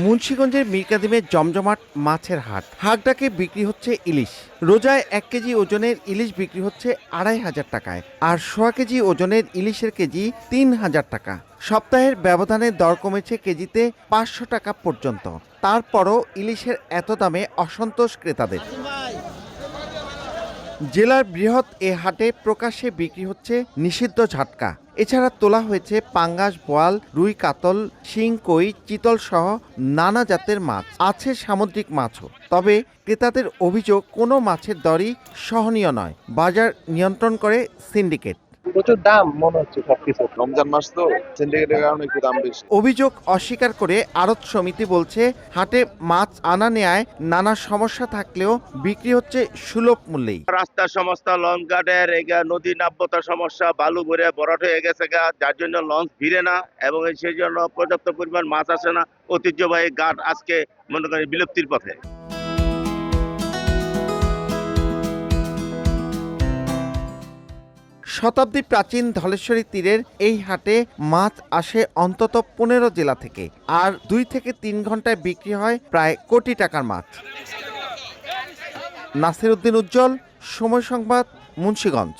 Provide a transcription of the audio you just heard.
মুন্সিগঞ্জের মিরকাদিমে জমজমাট মাছের হাট ডাকে বিক্রি হচ্ছে ইলিশ। রোজায় ১ কেজি ওজনের ইলিশ বিক্রি হচ্ছে ২৫০০ টাকায়, আর সোয়া কেজি ওজনের ইলিশের কেজি ৩০০০ টাকা। সপ্তাহের ব্যবধানে দর কমেছে কেজিতে ৫০০ টাকা পর্যন্ত। তারপরও ইলিশের এত দামে অসন্তোষ ক্রেতাদের। জেলার বৃহৎ এ হাটে প্রকাশ্যে বিক্রি হচ্ছে নিষিদ্ধ ঝাটকা। এছাড়া তোলা হয়েছে পাঙ্গাস, বোয়াল, রুই, কাতল, শিং, কই, চিতল সহ নানা জাতের মাছ। আছে সামুদ্রিক মাছও। তবে ক্রেতাদের অভিযোগ, কোনো মাছের দরই সহনীয় নয়। বাজার নিয়ন্ত্রণ করে সিন্ডিকেট। প্রচুর দাম মনে হচ্ছে সবকিছু। রমজান মাস তো সিন্ডিকেটের কারণে একটু দাম বেশি। অভিযোগ অস্বীকার করে আড়ত সমিতি বলছে, হাটে মাছ আনা নেয়ায় নানা সমস্যা থাকলেও বিক্রি হচ্ছে সুলভ মূল্যেই। রাস্তার সমস্যা, লঞ্চ ঘাটের নদী নাব্যতার সমস্যা, বালু ভরে ভরাট হয়ে গেছে, যার জন্য লঞ্চ ভিড়ে না এবং সেই জন্য পর্যাপ্ত পরিমাণ মাছ আসে না। ঐতিহ্যবাহী ঘাট আজকে মনে করেন বিলুপ্তির পথে। শতাব্দী প্রাচীন ধলেশ্বরী তীরের এই হাটে মাছ আসে অন্তত ১৫ জেলা থেকে, আর ২ থেকে ৩ ঘন্টায় বিক্রি হয় প্রায় কোটি টাকার মাছ। নাসির উদ্দিন উজ্জ্বল, সময় সংবাদ, মুন্সিগঞ্জ।